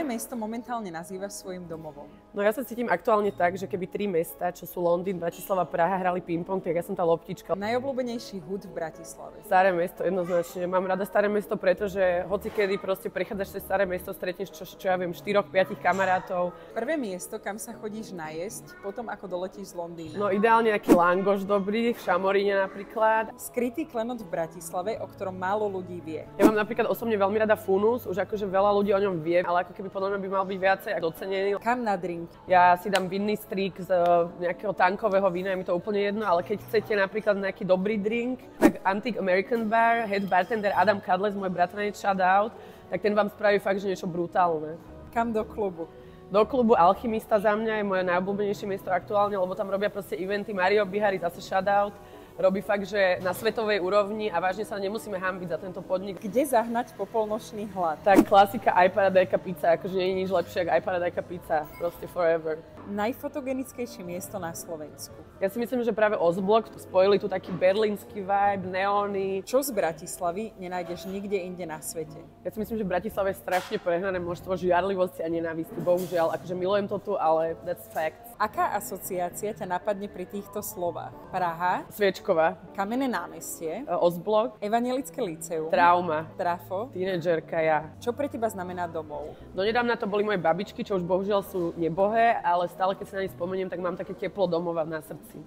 mesto momentálne nazývaš svojim domovom? No ja sa cítim aktuálne tak, že keby 3 mesta, čo sú Londýn, Bratislava, Praha, hrali ping-pong, tak ja som tá loptička. Najobľúbenejší hud v Bratislave? Staré mesto, jednoznačne. Mám rada staré mesto, pretože hocikedy proste prechádzaš cez staré mesto, stretneš čo ja viem, 4-5 kamarátov. Prvé miesto, kam sa chodíš najesť, potom ako doletíš z Londýna? No ideálne nejaký langoš dobrý, v Šamoríne napríklad. Skrytý klenot v Bratislave, o ktorom málo ľudí vie. Ja mám napríklad osobne veľmi rada Funus, už akože veľa ľudí o ňom vie, ale ako keby podľa mňa by mal byť viacej docenený. Kam na drink? Ja si dám vinný strík z nejakého tankového vína, je mi to úplne jedno, ale keď chcete napríklad nejaký dobrý drink, tak Antique American Bar, head bartender Adam Kadles, môj bratranec, shout out, tak ten vám spraví fakt, že niečo brutálne. Kam do klubu? Do klubu Alchymista za mňa je moje najobľúbenejšie miesto aktuálne, lebo tam robia proste eventy. Mario Bihari, zase shout out. Robí fakt, že na svetovej úrovni a vážne sa nemusíme hanbiť za tento podnik. Kde zahnať popolnočný hlad? Tak klasika Aj Paradajka pizza, akože nie je nič lepšie ako Aj Paradajka pizza, proste forever. Najfotogenickejšie miesto na Slovensku? Ja si myslím, že práve Ostblock spojili tu taký berlínsky vibe, neóny. Čo z Bratislavy nenájdeš nikde inde na svete? Ja si myslím, že v Bratislave je strašne prehnané množstvo žiarlivosti a nenávisti, bohužiaľ. Akože milujem to tu, ale that's fact. Aká asociácia ťa napadne pri týchto slovách? Praha, Sviečková, Kamenné námestie, Ostblock, Evangelické lyceum, Trauma, Trafo. tínedžerka ja. Čo pre teba znamená domov? Donedávna to boli moje babičky, čo už bohužiaľ sú nebohé, ale stále keď si na ne spomeniem, tak mám také teplo domova na srdci.